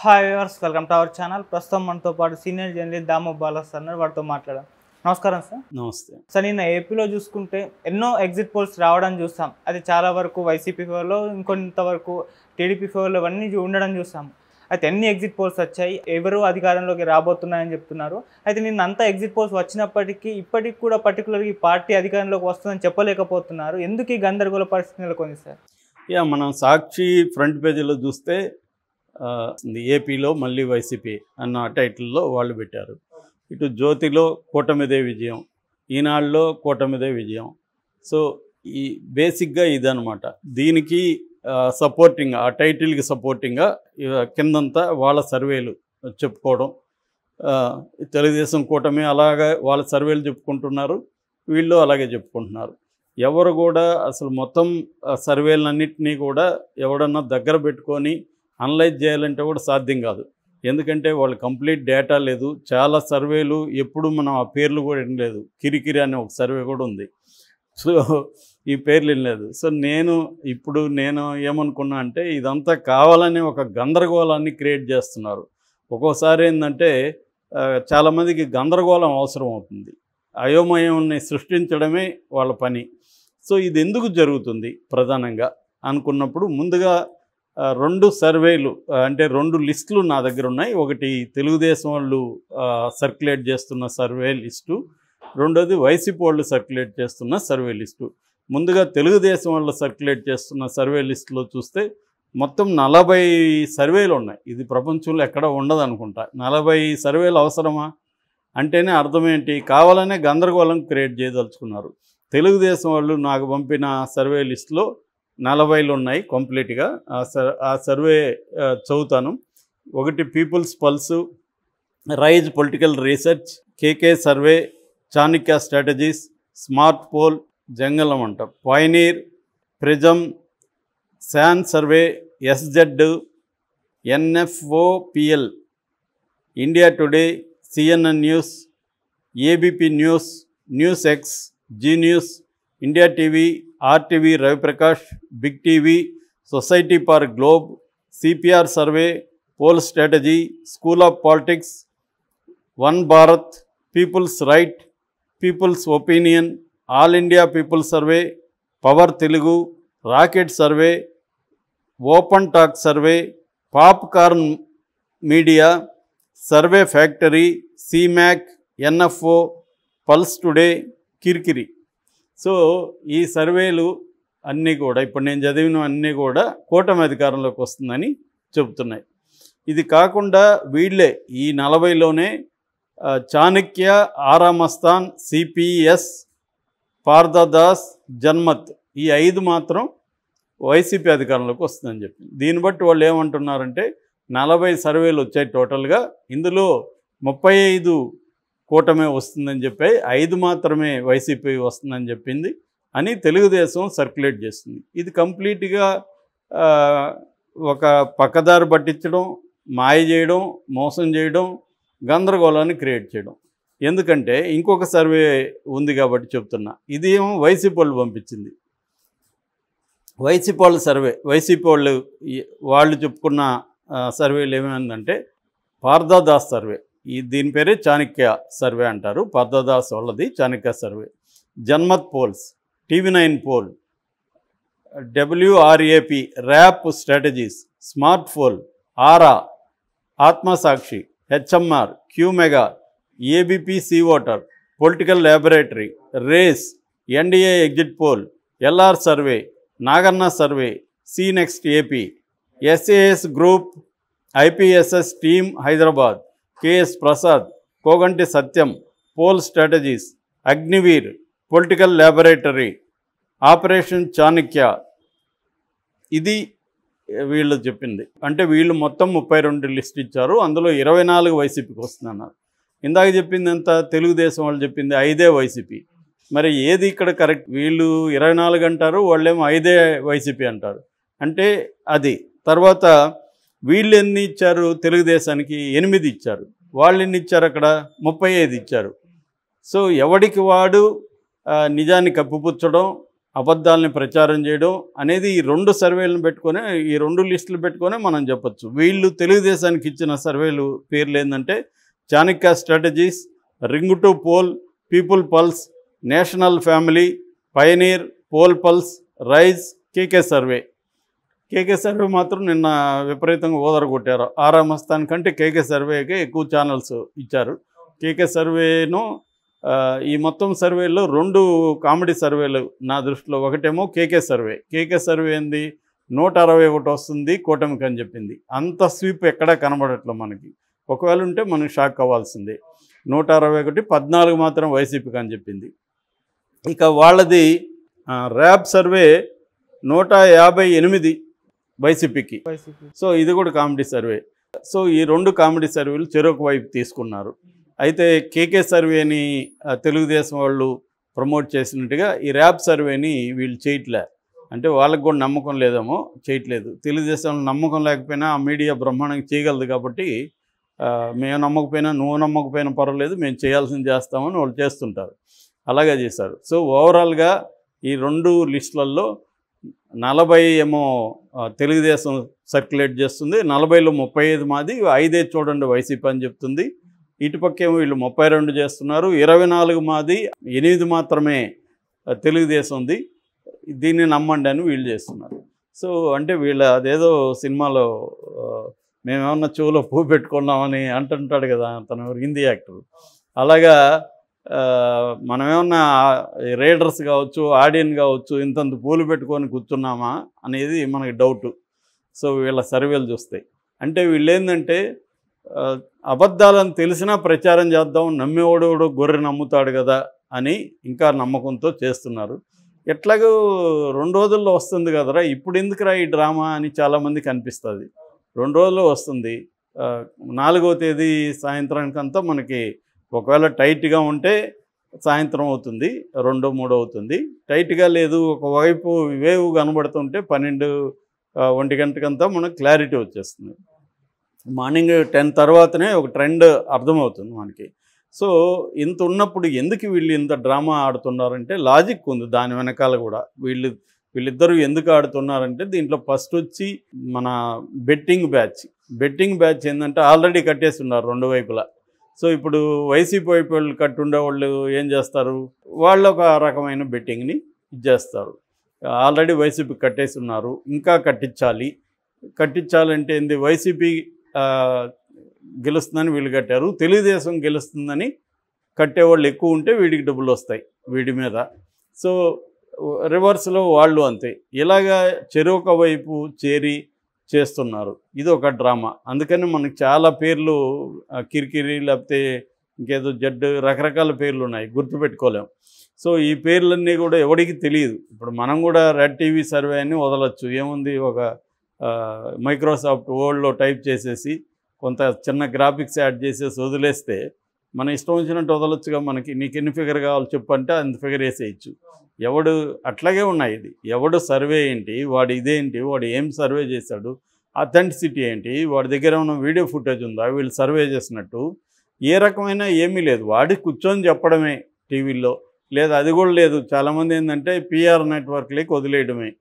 Hi viewers, welcome to our channel. ప్రస్తుతం మనతో పాటు సీనియర్ జర్నలిస్ట్ దాము బాలా సార్ వారితో మాట్లాడాం. నమస్కారం సార్. నమస్తే సార్, నిన్న ఏపీలో చూసుకుంటే ఎన్నో ఎగ్జిట్ పోల్స్ రావడం చూస్తాం. అది చాలా వరకు వైసీపీ ఫేవర్లో, ఇంకొంతవరకు టీడీపీ ఫేవర్లో ఇవన్నీ ఉండడం చూస్తాం. అయితే ఎన్ని ఎగ్జిట్ పోల్స్ వచ్చాయి, ఎవరు అధికారంలోకి రాబోతున్నాయని చెప్తున్నారు. అయితే నిన్న అంతా ఎగ్జిట్ పోల్స్ వచ్చినప్పటికీ ఇప్పటికి కూడా పర్టికులర్గా ఈ పార్టీ అధికారంలోకి వస్తుందని చెప్పలేకపోతున్నారు. ఎందుకు ఈ గందరగోళ పరిస్థితి నెలకొంది సార్? మనం సాక్షి ఫ్రంట్ పేజీలో చూస్తే ఏపీలో మళ్ళీ వైసీపీ అన్న టైటిల్లో వాళ్ళు పెట్టారు. ఇటు జ్యోతిలో కూటమిదే విజయం, ఈనాడులో కూటమిదే విజయం. సో ఈ బేసిక్గా ఇదనమాట. దీనికి సపోర్టింగ్, ఆ టైటిల్కి సపోర్టింగ్గా కిందంతా వాళ్ళ సర్వేలు చెప్పుకోవడం. తెలుగుదేశం కూటమి అలాగే వాళ్ళ సర్వేలు చెప్పుకుంటున్నారు, వీళ్ళు అలాగే చెప్పుకుంటున్నారు. ఎవరు కూడా అసలు మొత్తం సర్వేలన్నింటినీ కూడా ఎవడన్నా దగ్గర పెట్టుకొని అనలైజ్ చేయాలంటే కూడా సాధ్యం కాదు. ఎందుకంటే వాళ్ళు కంప్లీట్ డేటా లేదు. చాలా సర్వేలు ఎప్పుడు మనం ఆ పేర్లు కూడా వినలేదు. కిరికిరి అనే ఒక సర్వే కూడా ఉంది. సో ఈ పేర్లు వినలేదు. సో నేను ఏమనుకున్నా అంటే ఇదంతా కావాలని ఒక గందరగోళాన్ని క్రియేట్ చేస్తున్నారు. ఒక్కోసారి ఏంటంటే చాలామందికి గందరగోళం అవసరం అవుతుంది. అయోమయాన్ని సృష్టించడమే వాళ్ళ పని. సో ఇది ఎందుకు జరుగుతుంది ప్రధానంగా అనుకున్నప్పుడు ముందుగా రెండు సర్వేలు, అంటే రెండు లిస్టులు నా దగ్గర ఉన్నాయి. ఒకటి తెలుగుదేశం వాళ్ళు సర్క్యులేట్ చేస్తున్న సర్వే లిస్టు, రెండోది వైసీపీ వాళ్ళు సర్క్యులేట్ చేస్తున్న సర్వే లిస్టు. ముందుగా తెలుగుదేశం వాళ్ళు సర్క్యులేట్ చేస్తున్న సర్వే లిస్టులో చూస్తే మొత్తం 40 సర్వేలు ఉన్నాయి. ఇది ప్రపంచంలో ఎక్కడ ఉండదు అనుకుంటా. 40 సర్వేలు అవసరమా అంటేనే అర్థం ఏంటి, కావాలనే గందరగోళం క్రియేట్ చేయదలుచుకున్నారు. తెలుగుదేశం వాళ్ళు నాకు పంపిన సర్వే లిస్టులో 40 ఉన్నాయి కంప్లీట్గా. ఆ సర్వే చదువుతాను. ఒకటి people's pulse, rise political research, KK survey, Chanakya strategies, smart poll, జంగలం అంట, పైనీర్, ప్రిజమ్, శాన్ survey, SZ, NFOPL, India today, CNN news, ABP news, news X, Zee news, India TV, RTV, Ravi Prakash, big TV, society for globe, CPR survey, poll strategy, school of politics, one Bharat, people's right, people's opinion, all India people survey, power Telugu, rocket survey, open talk survey, popcorn media, survey factory, సిమ్యాక్, NFO, pulse today, కిరికిరి. So ఈ సర్వేలు అన్నీ కూడా ఇప్పుడు నేను చదివిన అన్నీ కూడా కూటమి అధికారంలోకి వస్తుందని చెబుతున్నాయి. ఇది కాకుండా వీళ్ళే ఈ 40లోనే చాణక్య, ఆరామస్థాన్, సిపిఎస్, పార్థదాస్, జన్మత్, ఈ 5 మాత్రం వైసీపీ అధికారంలోకి వస్తుందని చెప్పింది. దీన్ని బట్టి వాళ్ళు ఏమంటున్నారంటే 40 సర్వేలు వచ్చాయి టోటల్గా, ఇందులో 35 కూటమే వస్తుందని చెప్పి 5 మాత్రమే వైసీపీ వస్తుందని చెప్పింది అని తెలుగుదేశం సర్క్యులేట్ చేస్తుంది. ఇది కంప్లీట్గా ఒక పక్కదారి పట్టించడం, మాయ చేయడం, మోసం చేయడం, గందరగోళాన్ని క్రియేట్ చేయడం. ఎందుకంటే ఇంకొక సర్వే ఉంది కాబట్టి చెప్తున్నా. ఇది ఏమో వైసీపీ వాళ్ళు పంపించింది. వైసీపీ వాళ్ళ సర్వే, వైసీపీ వాళ్ళు చెప్పుకున్న సర్వేలు ఏమైందంటే పార్థదాస్ సర్వే, దీని పేరే చాణక్య సర్వే అంటారు. పార్థదాస్ వాళ్ళది Chanakya survey. Janmat polls, TV nine poll, WRAP, wrap strategies, smart poll, Aaraa, Atmasakshi, HMR, క్యూమెగా, ABP C voter, political laboratory, race, NDA exit poll, LR survey, Naganna survey, C next AP, SAS group, IPSS team Hyderabad, KS Prasad, Koganti Satyam, poll strategies, Agniveer, political laboratory, operation Chanakya. ఇది వీళ్ళు చెప్పింది. అంటే వీళ్ళు మొత్తం 32 list ఇచ్చారు. అందులో 24 వైసీపీకి వస్తుందన్నారు. ఇందాక చెప్పింది ఎంత, తెలుగుదేశం వాళ్ళు చెప్పింది 5 వైసీపీ. మరి ఏది ఇక్కడ కరెక్ట్? వీళ్ళు 24 అంటారు, వాళ్ళేమో 5 వైసీపీ అంటారు. అంటే అది తర్వాత వీళ్ళు ఎన్ని ఇచ్చారు? తెలుగుదేశానికి 8 ఇచ్చారు. వాళ్ళు ఎన్ని ఇచ్చారు? అక్కడ 35 ఇచ్చారు. సో ఎవడికి వాడు నిజాన్ని కప్పిపుచ్చడం, అబద్ధాలని ప్రచారం చేయడం అనేది ఈ 2 సర్వేలను పెట్టుకొని, ఈ 2 లిస్టులు పెట్టుకొని మనం చెప్పొచ్చు. వీళ్ళు తెలుగుదేశానికి ఇచ్చిన సర్వేలు పేర్లు ఏంటంటే Chanakya strategies, ring to poll, people pulse, national family, pioneer, poll pulse, rise, KK survey. KK survey మాత్రం నిన్న విపరీతంగా ఓదరగొట్టారు. ఆరా మస్తాన్ కంటే కేకే సర్వేకే ఎక్కువ ఛానల్స్ ఇచ్చారు. కేకే సర్వేను ఈ మొత్తం సర్వేలో 2 కామెడీ సర్వేలు నా దృష్టిలో. ఒకటేమో కేకే సర్వే. కేకే సర్వే ఏంది 161 వస్తుంది కూటమికి అని చెప్పింది. అంత స్వీప్ ఎక్కడా కనబడట్లేదు మనకి. ఒకవేళ ఉంటే మనకి షాక్ అవ్వాల్సిందే. 161, 14 మాత్రం వైసీపీకి అని చెప్పింది. ఇక వాళ్ళది ర్యాబ్ సర్వే 158 వైసీపీకి. సో ఇది కూడా కామెడీ సర్వే. సో ఈ 2 కామెడీ సర్వేలు చెరొక వైపు తీసుకున్నారు. అయితే కేకే సర్వేని తెలుగుదేశం వాళ్ళు ప్రమోట్ చేసినట్టుగా ఈ ర్యాబ్ సర్వేని వీళ్ళు చేయట్లే. అంటే వాళ్ళకు కూడా నమ్మకం లేదేమో, చేయట్లేదు. తెలుగుదేశంలో నమ్మకం లేకపోయినా ఆ మీడియా బ్రహ్మాండంగా చేయగలదు కాబట్టి మేము నమ్మకపోయినా, నువ్వు నమ్మకపోయినా పర్వాలేదు, మేము చేయాల్సింది చేస్తామని వాళ్ళు చేస్తుంటారు. అలాగే చేశారు. సో ఓవరాల్గా ఈ 2 లిస్టులలో 40 ఏమో తెలుగుదేశం సర్క్యులేట్ చేస్తుంది, 40లో 35 మాది, 5 చూడండి వైసీపీ అని చెప్తుంది. ఇటుపక్కేమో వీళ్ళు 32 చేస్తున్నారు, 24 మాది, 8 మాత్రమే తెలుగుదేశం ఉంది, దీన్ని నమ్మండి అని వీళ్ళు చేస్తున్నారు. సో అంటే వీళ్ళ అదేదో సినిమాలో మేమేమన్నా చెవులో పువ్వు పెట్టుకున్నామని అంటుంటాడు కదా అతను, హిందీ యాక్టర్. అలాగా మనమేమన్నా రీడర్స్ కావచ్చు, ఆడియన్స్ కావచ్చు, ఇంతంత పూలు పెట్టుకొని కూర్చున్నామా అనేది మనకి డౌటు. సో వీళ్ళ సర్వేలు చూస్తాయి. అంటే వీళ్ళు ఏంటంటే అబద్ధాలను తెలిసినా ప్రచారం చేద్దాం, నమ్మేవాడు గొర్రె నమ్ముతాడు కదా అని ఇంకా నమ్మకంతో చేస్తున్నారు. ఎట్లాగో 2 రోజుల్లో వస్తుంది కదరా, ఇప్పుడు ఎందుకురా ఈ డ్రామా అని చాలామందికి అనిపిస్తుంది. 2 రోజుల్లో వస్తుంది. 4వ తేదీ సాయంత్రానికంతా మనకి ఒకవేళ టైట్గా ఉంటే సాయంత్రం అవుతుంది, 2, 3 అవుతుంది. టైట్గా లేదు, ఒకవైపు వేవ్ కనబడుతుంటే 12, 1 గంటకంతా మనకు క్లారిటీ వచ్చేస్తుంది. మార్నింగ్ 10 తర్వాతనే ఒక ట్రెండ్ అర్థమవుతుంది మనకి. సో ఇంత ఉన్నప్పుడు ఎందుకు వీళ్ళు ఇంత డ్రామా ఆడుతున్నారంటే లాజిక్ ఉంది దాని వెనకాల కూడా. వీళ్ళిద్దరూ ఎందుకు ఆడుతున్నారంటే దీంట్లో ఫస్ట్ వచ్చి మన బెట్టింగ్ బ్యాచ్ ఏంటంటే ఆల్రెడీ కట్టేసి ఉన్నారు 2 వైపులా. సో ఇప్పుడు వైసీపీ వైపు వాళ్ళు కట్టుండే వాళ్ళు ఏం చేస్తారు, వాళ్ళు ఒక రకమైన బెట్టింగ్ని ఇచ్చేస్తారు. ఆల్రెడీ వైసీపీ కట్టేసి ఉన్నారు, ఇంకా కట్టించాలంటే ఏంది, వైసీపీ గెలుస్తుందని వీళ్ళు కట్టారు, తెలుగుదేశం గెలుస్తుందని కట్టేవాళ్ళు ఎక్కువ ఉంటే వీడికి డబ్బులు వస్తాయి వీడి మీద. సో రివర్స్లో వాళ్ళు అంతే. ఇలాగా చెరొక వైపు చేరి చేస్తున్నారు. ఇది ఒక డ్రామా. అందుకని మనకి చాలా పేర్లు కిరికిరి లేకపోతే ఇంకేదో జడ్డు రకరకాల పేర్లు ఉన్నాయి, గుర్తుపెట్టుకోలేం. సో ఈ పేర్లన్నీ కూడా ఎవరికి తెలియదు. ఇప్పుడు మనం కూడా రెడ్ టీవీ సర్వే అని వదలొచ్చు, ఏముంది, ఒక మైక్రోసాఫ్ట్ వర్డ్లో టైప్ చేసేసి కొంత చిన్న గ్రాఫిక్స్ యాడ్ చేసేసి వదిలేస్తే మన ఇష్టం వచ్చినట్టు వదలొచ్చుగా. మనకి నీకు ఎన్ని ఫిగర్ కావాలి చెప్పంటే అంత ఫిగర్ వేసేయచ్చు. ఎవడు అట్లాగే ఉన్నాయి. ఇది ఎవడు సర్వే ఏంటి, వాడు ఇదేంటి, వాడు ఏం సర్వే చేశాడు, అథెంటిసిటీ ఏంటి, వాడి దగ్గర ఉన్న వీడియో ఫుటేజ్ ఉందా వీళ్ళు సర్వే చేసినట్టు, ఏ రకమైన ఏమీ లేదు. వాడి కూర్చొని చెప్పడమే టీవీల్లో, లేదు అది కూడా లేదు. చాలామంది ఏంటంటే పిఆర్ నెట్వర్క్లకి వదిలేయడమే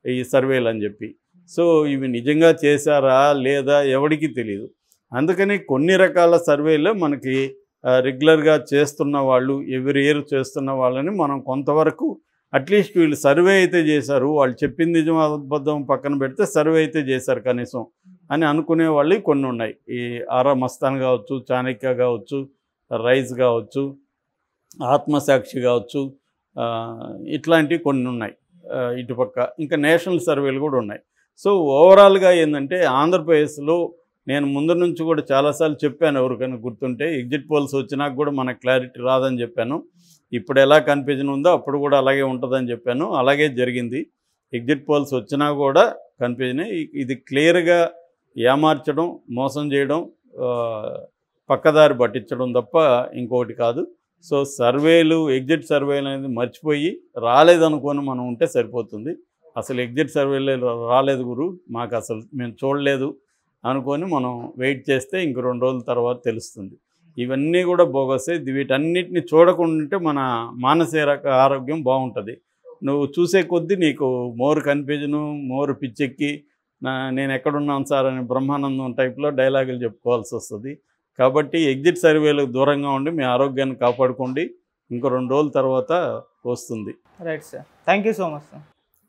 ఈ సర్వేలు అని చెప్పి. సో ఇవి నిజంగా చేశారా లేదా ఎవడికి తెలియదు. అందుకని కొన్ని రకాల సర్వేలు మనకి రెగ్యులర్గా చేస్తున్న వాళ్ళు, ఎవ్రీ ఇయర్ చేస్తున్న వాళ్ళని మనం కొంతవరకు అట్లీస్ట్ వీళ్ళు సర్వే అయితే చేశారు, వాళ్ళు చెప్పింది నిజం అబద్ధం పక్కన పెడితే సర్వే అయితే చేశారు కనీసం అని అనుకునే వాళ్ళు కొన్ని ఉన్నాయి. ఈ ఆరా మస్తాన్ కావచ్చు, చాణక్య కావచ్చు, రైజ్ కావచ్చు, ఆత్మసాక్షి కావచ్చు, ఇట్లాంటివి కొన్ని ఉన్నాయి ఇటుపక్క. ఇంకా నేషనల్ సర్వేలు కూడా ఉన్నాయి. సో ఓవరాల్గా ఏంటంటే ఆంధ్రప్రదేశ్లో నేను ముందు నుంచి కూడా చాలాసార్లు చెప్పాను, ఎవరికైనా గుర్తుంటే, ఎగ్జిట్ పోల్స్ వచ్చినాక కూడా మనకు క్లారిటీ రాదని చెప్పాను. ఇప్పుడు ఎలా కన్ఫ్యూజన్ ఉందో అప్పుడు కూడా అలాగే ఉంటుందని చెప్పాను. అలాగే జరిగింది. ఎగ్జిట్ పోల్స్ వచ్చినా కూడా కన్ఫ్యూజనే. ఇది క్లియర్గా ఏమార్చడం, మోసం చేయడం, పక్కదారి పట్టించడం తప్ప ఇంకొకటి కాదు. సో సర్వేలు, ఎగ్జిట్ సర్వేలు అనేది మర్చిపోయి రాలేదనుకొని మనం ఉంటే సరిపోతుంది. అసలు ఎగ్జిట్ సర్వేలు రాలేదు గురు, మాకు అసలు మేము చూడలేదు అనుకొని మనం వెయిట్ చేస్తే ఇంక 2 రోజుల తర్వాత తెలుస్తుంది. ఇవన్నీ కూడా బోగసే. వీటన్నిటిని చూడకుండా మన మానసిక ఆరోగ్యం బాగుంటుంది. నువ్వు చూసే కొద్దీ నీకు మోర్ కన్ఫ్యూజను, మోర్ పిచ్చెక్కి నేను ఎక్కడున్నాను సార్ అని బ్రహ్మానందం టైప్లో డైలాగులు చెప్పుకోవాల్సి వస్తుంది. కాబట్టి ఎగ్జిట్ సర్వేలకు దూరంగా ఉండి మీ ఆరోగ్యాన్ని కాపాడుకోండి. ఇంకో 2 రోజుల తర్వాత వస్తుంది. Right sir, thank you so much sir.